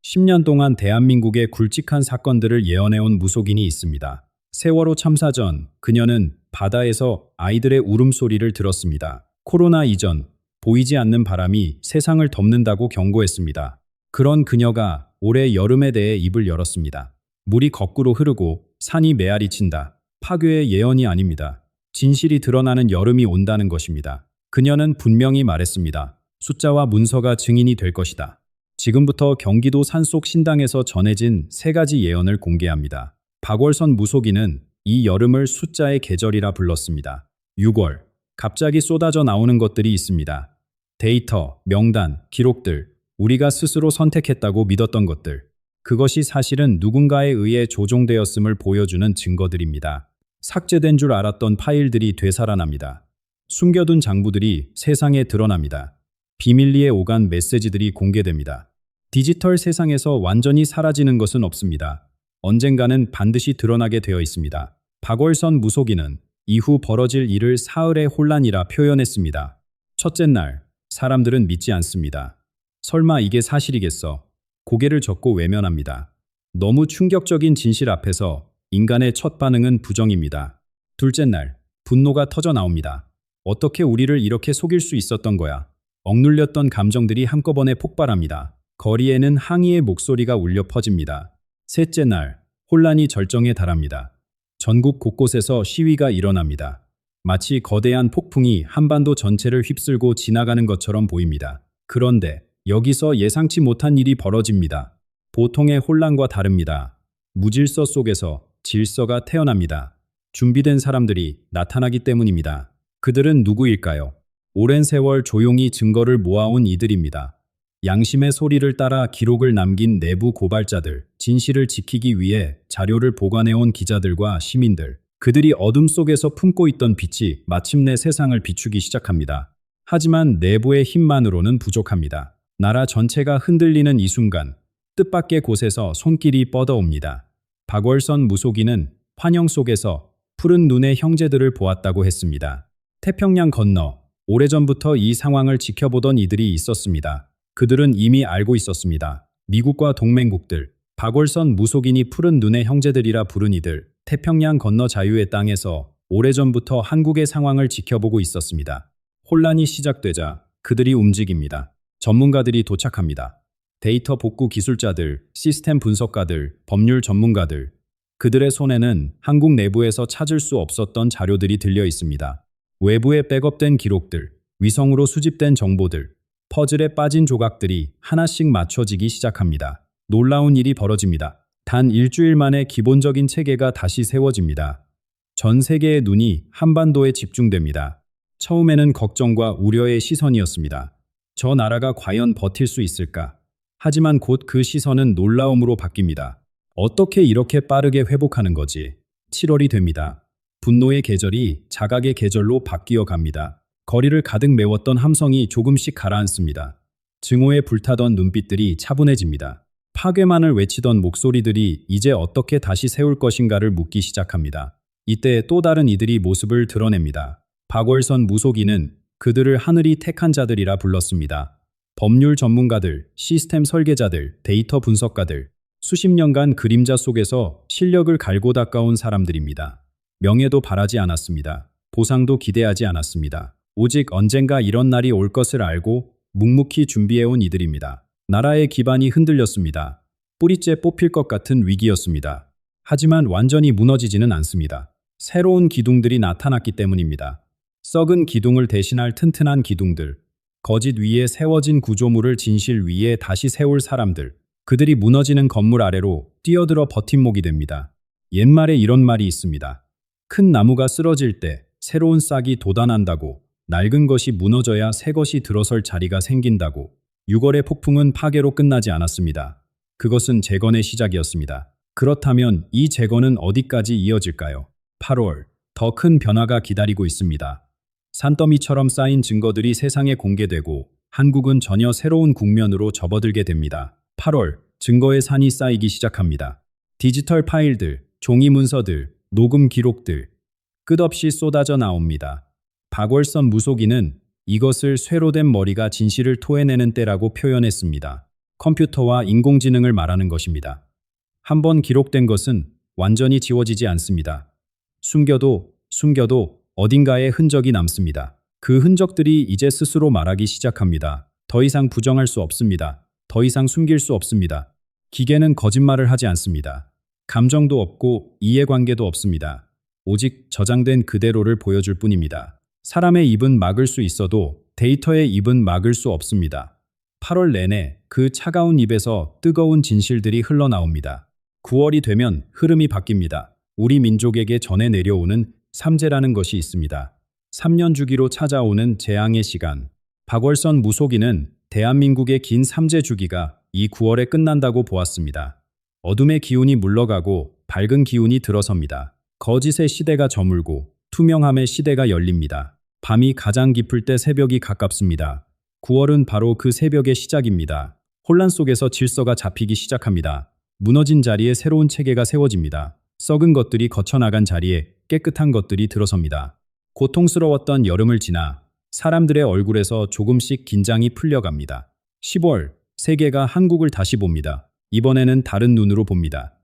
10년 동안 대한민국의 굵직한 사건들을 예언해온 무속인이 있습니다. 세월호 참사 전 그녀는 바다에서 아이들의 울음소리를 들었습니다. 코로나 이전 보이지 않는 바람이 세상을 덮는다고 경고했습니다. 그런 그녀가 올해 여름에 대해 입을 열었습니다. 물이 거꾸로 흐르고 산이 메아리 친다. 파괴의 예언이 아닙니다. 진실이 드러나는 여름이 온다는 것입니다. 그녀는 분명히 말했습니다. 숫자와 문서가 증인이 될 것이다. 지금부터 경기도 산속 신당에서 전해진 3가지 예언을 공개합니다. 박월선 무속인은 이 여름을 숫자의 계절이라 불렀습니다. 6월, 갑자기 쏟아져 나오는 것들이 있습니다. 데이터, 명단, 기록들, 우리가 스스로 선택했다고 믿었던 것들. 그것이 사실은 누군가에 의해 조종되었음을 보여주는 증거들입니다. 삭제된 줄 알았던 파일들이 되살아납니다. 숨겨둔 장부들이 세상에 드러납니다. 비밀리에 오간 메시지들이 공개됩니다. 디지털 세상에서 완전히 사라지는 것은 없습니다. 언젠가는 반드시 드러나게 되어 있습니다. 박월선 무속인은 이후 벌어질 일을 사흘의 혼란이라 표현했습니다. 첫째 날, 사람들은 믿지 않습니다. 설마 이게 사실이겠어? 고개를 젓고 외면합니다. 너무 충격적인 진실 앞에서 인간의 첫 반응은 부정입니다. 둘째 날, 분노가 터져 나옵니다. 어떻게 우리를 이렇게 속일 수 있었던 거야? 억눌렸던 감정들이 한꺼번에 폭발합니다. 거리에는 항의의 목소리가 울려 퍼집니다. 셋째 날, 혼란이 절정에 달합니다. 전국 곳곳에서 시위가 일어납니다. 마치 거대한 폭풍이 한반도 전체를 휩쓸고 지나가는 것처럼 보입니다. 그런데 여기서 예상치 못한 일이 벌어집니다. 보통의 혼란과 다릅니다. 무질서 속에서 질서가 태어납니다. 준비된 사람들이 나타나기 때문입니다. 그들은 누구일까요? 오랜 세월 조용히 증거를 모아온 이들입니다. 양심의 소리를 따라 기록을 남긴 내부 고발자들, 진실을 지키기 위해 자료를 보관해온 기자들과 시민들. 그들이 어둠 속에서 품고 있던 빛이 마침내 세상을 비추기 시작합니다. 하지만 내부의 힘만으로는 부족합니다. 나라 전체가 흔들리는 이 순간, 뜻밖의 곳에서 손길이 뻗어옵니다. 박월선 무속인은 환영 속에서 푸른 눈의 형제들을 보았다고 했습니다. 태평양 건너 오래전부터 이 상황을 지켜보던 이들이 있었습니다. 그들은 이미 알고 있었습니다. 미국과 동맹국들, 박월선 무속인이 푸른 눈의 형제들이라 부른 이들, 태평양 건너 자유의 땅에서 오래전부터 한국의 상황을 지켜보고 있었습니다. 혼란이 시작되자 그들이 움직입니다. 전문가들이 도착합니다. 데이터 복구 기술자들, 시스템 분석가들, 법률 전문가들. 그들의 손에는 한국 내부에서 찾을 수 없었던 자료들이 들려 있습니다. 외부에 백업된 기록들, 위성으로 수집된 정보들, 퍼즐에 빠진 조각들이 하나씩 맞춰지기 시작합니다. 놀라운 일이 벌어집니다. 단 일주일 만에 기본적인 체계가 다시 세워집니다. 전 세계의 눈이 한반도에 집중됩니다. 처음에는 걱정과 우려의 시선이었습니다. 저 나라가 과연 버틸 수 있을까? 하지만 곧 그 시선은 놀라움으로 바뀝니다. 어떻게 이렇게 빠르게 회복하는 거지? 7월이 됩니다. 분노의 계절이 자각의 계절로 바뀌어 갑니다. 거리를 가득 메웠던 함성이 조금씩 가라앉습니다. 증오에 불타던 눈빛들이 차분해집니다. 파괴만을 외치던 목소리들이 이제 어떻게 다시 세울 것인가를 묻기 시작합니다. 이때 또 다른 이들이 모습을 드러냅니다. 박월선 무속인은 그들을 하늘이 택한 자들이라 불렀습니다. 법률 전문가들, 시스템 설계자들, 데이터 분석가들, 수십 년간 그림자 속에서 실력을 갈고 닦아온 사람들입니다. 명예도 바라지 않았습니다. 보상도 기대하지 않았습니다. 오직 언젠가 이런 날이 올 것을 알고 묵묵히 준비해온 이들입니다. 나라의 기반이 흔들렸습니다. 뿌리째 뽑힐 것 같은 위기였습니다. 하지만 완전히 무너지지는 않습니다. 새로운 기둥들이 나타났기 때문입니다. 썩은 기둥을 대신할 튼튼한 기둥들, 거짓 위에 세워진 구조물을 진실 위에 다시 세울 사람들, 그들이 무너지는 건물 아래로 뛰어들어 버팀목이 됩니다. 옛말에 이런 말이 있습니다. 큰 나무가 쓰러질 때 새로운 싹이 돋아난다고, 낡은 것이 무너져야 새 것이 들어설 자리가 생긴다고. 6월의 폭풍은 파괴로 끝나지 않았습니다. 그것은 재건의 시작이었습니다. 그렇다면 이 재건은 어디까지 이어질까요? 8월, 더 큰 변화가 기다리고 있습니다. 산더미처럼 쌓인 증거들이 세상에 공개되고 한국은 전혀 새로운 국면으로 접어들게 됩니다. 8월, 증거의 산이 쌓이기 시작합니다. 디지털 파일들, 종이 문서들, 녹음 기록들, 끝없이 쏟아져 나옵니다. 박월선 무속인은 이것을 쇠로 된 머리가 진실을 토해내는 때라고 표현했습니다. 컴퓨터와 인공지능을 말하는 것입니다. 한번 기록된 것은 완전히 지워지지 않습니다. 숨겨도 어딘가에 흔적이 남습니다. 그 흔적들이 이제 스스로 말하기 시작합니다. 더 이상 부정할 수 없습니다. 더 이상 숨길 수 없습니다. 기계는 거짓말을 하지 않습니다. 감정도 없고 이해관계도 없습니다. 오직 저장된 그대로를 보여줄 뿐입니다. 사람의 입은 막을 수 있어도 데이터의 입은 막을 수 없습니다. 8월 내내 그 차가운 입에서 뜨거운 진실들이 흘러나옵니다. 9월이 되면 흐름이 바뀝니다. 우리 민족에게 전해 내려오는 삼재라는 것이 있습니다. 3년 주기로 찾아오는 재앙의 시간. 박월선 무속인은 대한민국의 긴 삼재 주기가 이 9월에 끝난다고 보았습니다. 어둠의 기운이 물러가고 밝은 기운이 들어섭니다. 거짓의 시대가 저물고 투명함의 시대가 열립니다. 밤이 가장 깊을 때 새벽이 가깝습니다. 9월은 바로 그 새벽의 시작입니다. 혼란 속에서 질서가 잡히기 시작합니다. 무너진 자리에 새로운 체계가 세워집니다. 썩은 것들이 거쳐나간 자리에 깨끗한 것들이 들어섭니다. 고통스러웠던 여름을 지나 사람들의 얼굴에서 조금씩 긴장이 풀려갑니다. 10월, 세계가 한국을 다시 봅니다. 이번에는 다른 눈으로 봅니다.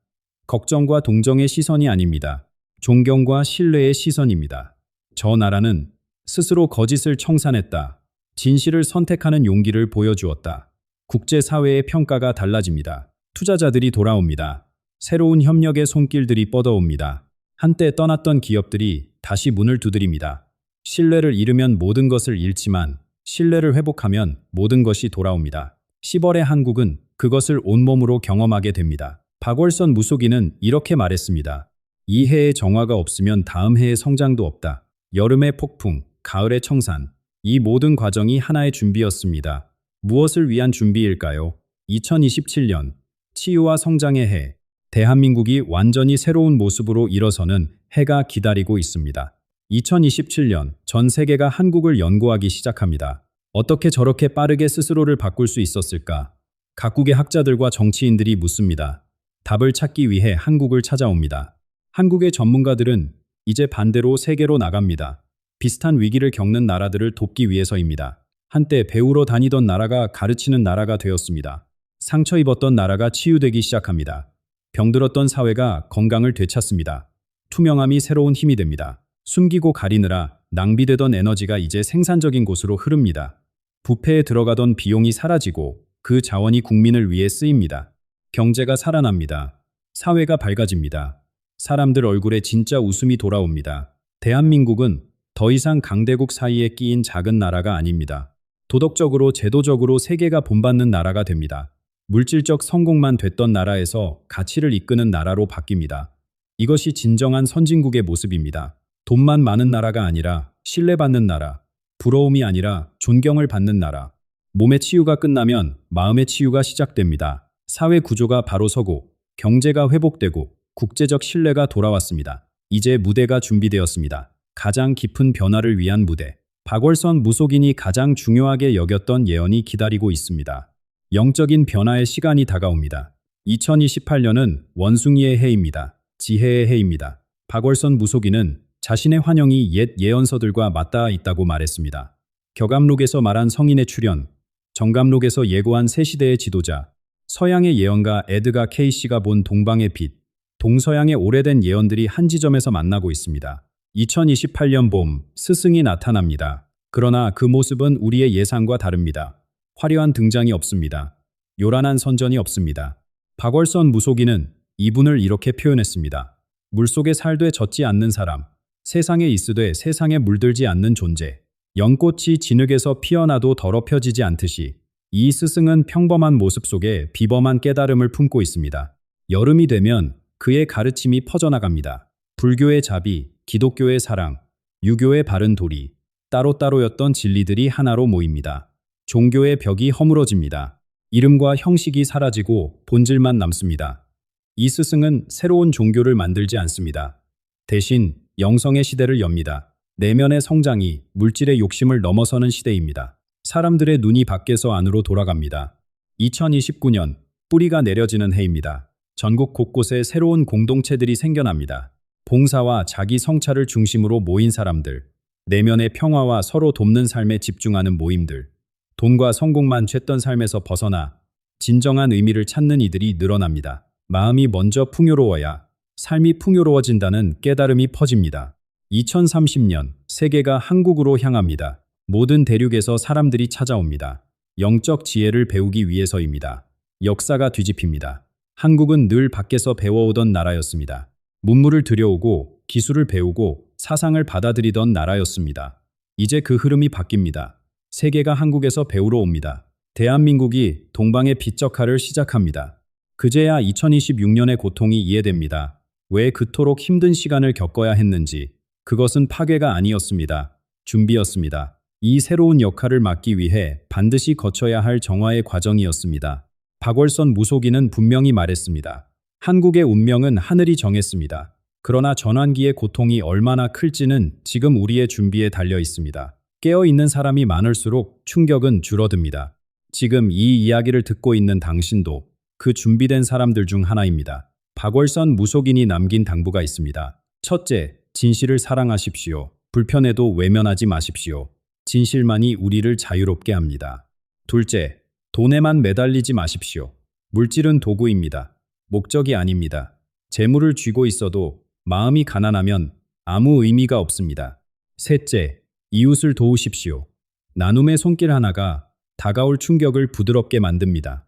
걱정과 동정의 시선이 아닙니다. 존경과 신뢰의 시선입니다. 저 나라는 스스로 거짓을 청산했다. 진실을 선택하는 용기를 보여주었다. 국제사회의 평가가 달라집니다. 투자자들이 돌아옵니다. 새로운 협력의 손길들이 뻗어옵니다. 한때 떠났던 기업들이 다시 문을 두드립니다. 신뢰를 잃으면 모든 것을 잃지만 신뢰를 회복하면 모든 것이 돌아옵니다. 10월의 한국은 그것을 온몸으로 경험하게 됩니다. 박월선 무속인은 이렇게 말했습니다. 이 해의 정화가 없으면 다음 해의 성장도 없다. 여름의 폭풍, 가을의 청산. 이 모든 과정이 하나의 준비였습니다. 무엇을 위한 준비일까요? 2027년, 치유와 성장의 해. 대한민국이 완전히 새로운 모습으로 일어서는 해가 기다리고 있습니다. 2027년, 전 세계가 한국을 연구하기 시작합니다. 어떻게 저렇게 빠르게 스스로를 바꿀 수 있었을까? 각국의 학자들과 정치인들이 묻습니다. 답을 찾기 위해 한국을 찾아옵니다. 한국의 전문가들은 이제 반대로 세계로 나갑니다. 비슷한 위기를 겪는 나라들을 돕기 위해서입니다. 한때 배우러 다니던 나라가 가르치는 나라가 되었습니다. 상처 입었던 나라가 치유되기 시작합니다. 병들었던 사회가 건강을 되찾습니다. 투명함이 새로운 힘이 됩니다. 숨기고 가리느라 낭비되던 에너지가 이제 생산적인 곳으로 흐릅니다. 부패에 들어가던 비용이 사라지고 그 자원이 국민을 위해 쓰입니다. 경제가 살아납니다. 사회가 밝아집니다. 사람들 얼굴에 진짜 웃음이 돌아옵니다. 대한민국은 더 이상 강대국 사이에 끼인 작은 나라가 아닙니다. 도덕적으로 제도적으로 세계가 본받는 나라가 됩니다. 물질적 성공만 됐던 나라에서 가치를 이끄는 나라로 바뀝니다. 이것이 진정한 선진국의 모습입니다. 돈만 많은 나라가 아니라 신뢰받는 나라, 부러움이 아니라 존경을 받는 나라. 몸의 치유가 끝나면 마음의 치유가 시작됩니다. 사회 구조가 바로 서고 경제가 회복되고 국제적 신뢰가 돌아왔습니다. 이제 무대가 준비되었습니다. 가장 깊은 변화를 위한 무대. 박월선 무속인이 가장 중요하게 여겼던 예언이 기다리고 있습니다. 영적인 변화의 시간이 다가옵니다. 2028년은 원숭이의 해입니다. 지혜의 해입니다. 박월선 무속인은 자신의 환영이 옛 예언서들과 맞닿아 있다고 말했습니다. 격암록에서 말한 성인의 출현, 정감록에서 예고한 새 시대의 지도자, 서양의 예언가 에드가 케이시가 본 동방의 빛, 동서양의 오래된 예언들이 한 지점에서 만나고 있습니다. 2028년 봄, 스승이 나타납니다. 그러나 그 모습은 우리의 예상과 다릅니다. 화려한 등장이 없습니다. 요란한 선전이 없습니다. 박월선 무속인은 이분을 이렇게 표현했습니다. 물속에 살되 젖지 않는 사람, 세상에 있으되 세상에 물들지 않는 존재, 연꽃이 진흙에서 피어나도 더럽혀지지 않듯이 이 스승은 평범한 모습 속에 비범한 깨달음을 품고 있습니다. 여름이 되면 그의 가르침이 퍼져나갑니다. 불교의 자비, 기독교의 사랑, 유교의 바른 도리, 따로따로였던 진리들이 하나로 모입니다. 종교의 벽이 허물어집니다. 이름과 형식이 사라지고 본질만 남습니다. 이 스승은 새로운 종교를 만들지 않습니다. 대신 영성의 시대를 엽니다. 내면의 성장이 물질의 욕심을 넘어서는 시대입니다. 사람들의 눈이 밖에서 안으로 돌아갑니다. 2029년 뿌리가 내려지는 해입니다. 전국 곳곳에 새로운 공동체들이 생겨납니다. 봉사와 자기 성찰을 중심으로 모인 사람들, 내면의 평화와 서로 돕는 삶에 집중하는 모임들, 돈과 성공만 쬐던 삶에서 벗어나 진정한 의미를 찾는 이들이 늘어납니다. 마음이 먼저 풍요로워야 삶이 풍요로워진다는 깨달음이 퍼집니다. 2030년 세계가 한국으로 향합니다. 모든 대륙에서 사람들이 찾아옵니다. 영적 지혜를 배우기 위해서입니다. 역사가 뒤집힙니다. 한국은 늘 밖에서 배워오던 나라였습니다. 문물을 들여오고 기술을 배우고 사상을 받아들이던 나라였습니다. 이제 그 흐름이 바뀝니다. 세계가 한국에서 배우러 옵니다. 대한민국이 동방의 빛적화를 시작합니다. 그제야 2026년의 고통이 이해됩니다. 왜 그토록 힘든 시간을 겪어야 했는지. 그것은 파괴가 아니었습니다. 준비였습니다. 이 새로운 역할을 맡기 위해 반드시 거쳐야 할 정화의 과정이었습니다. 박월선 무속인은 분명히 말했습니다. 한국의 운명은 하늘이 정했습니다. 그러나 전환기의 고통이 얼마나 클지는 지금 우리의 준비에 달려 있습니다. 깨어있는 사람이 많을수록 충격은 줄어듭니다. 지금 이 이야기를 듣고 있는 당신도 그 준비된 사람들 중 하나입니다. 박월선 무속인이 남긴 당부가 있습니다. 첫째, 진실을 사랑하십시오. 불편해도 외면하지 마십시오. 진실만이 우리를 자유롭게 합니다. 둘째, 돈에만 매달리지 마십시오. 물질은 도구입니다. 목적이 아닙니다. 재물을 쥐고 있어도 마음이 가난하면 아무 의미가 없습니다. 셋째, 이웃을 도우십시오. 나눔의 손길 하나가 다가올 충격을 부드럽게 만듭니다.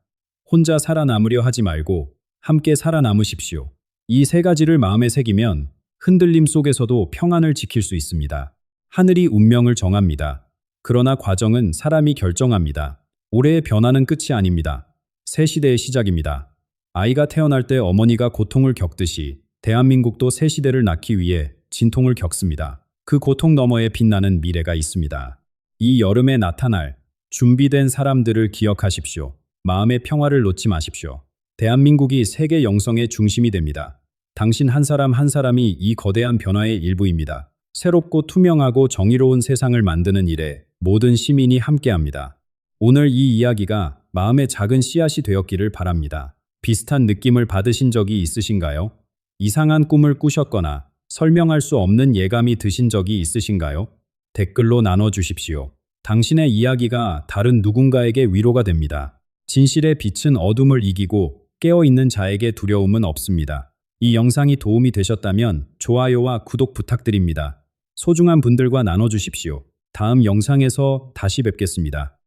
혼자 살아남으려 하지 말고 함께 살아남으십시오. 이 세 가지를 마음에 새기면 흔들림 속에서도 평안을 지킬 수 있습니다. 하늘이 운명을 정합니다. 그러나 과정은 사람이 결정합니다. 올해의 변화는 끝이 아닙니다. 새 시대의 시작입니다. 아이가 태어날 때 어머니가 고통을 겪듯이 대한민국도 새 시대를 낳기 위해 진통을 겪습니다. 그 고통 너머에 빛나는 미래가 있습니다. 이 여름에 나타날 준비된 사람들을 기억하십시오. 마음의 평화를 놓지 마십시오. 대한민국이 세계 영성의 중심이 됩니다. 당신 한 사람 한 사람이 이 거대한 변화의 일부입니다. 새롭고 투명하고 정의로운 세상을 만드는 일에 모든 시민이 함께합니다. 오늘 이 이야기가 마음의 작은 씨앗이 되었기를 바랍니다. 비슷한 느낌을 받으신 적이 있으신가요? 이상한 꿈을 꾸셨거나 설명할 수 없는 예감이 드신 적이 있으신가요? 댓글로 나눠주십시오. 당신의 이야기가 다른 누군가에게 위로가 됩니다. 진실의 빛은 어둠을 이기고 깨어있는 자에게 두려움은 없습니다. 이 영상이 도움이 되셨다면 좋아요와 구독 부탁드립니다. 소중한 분들과 나눠주십시오. 다음 영상에서 다시 뵙겠습니다.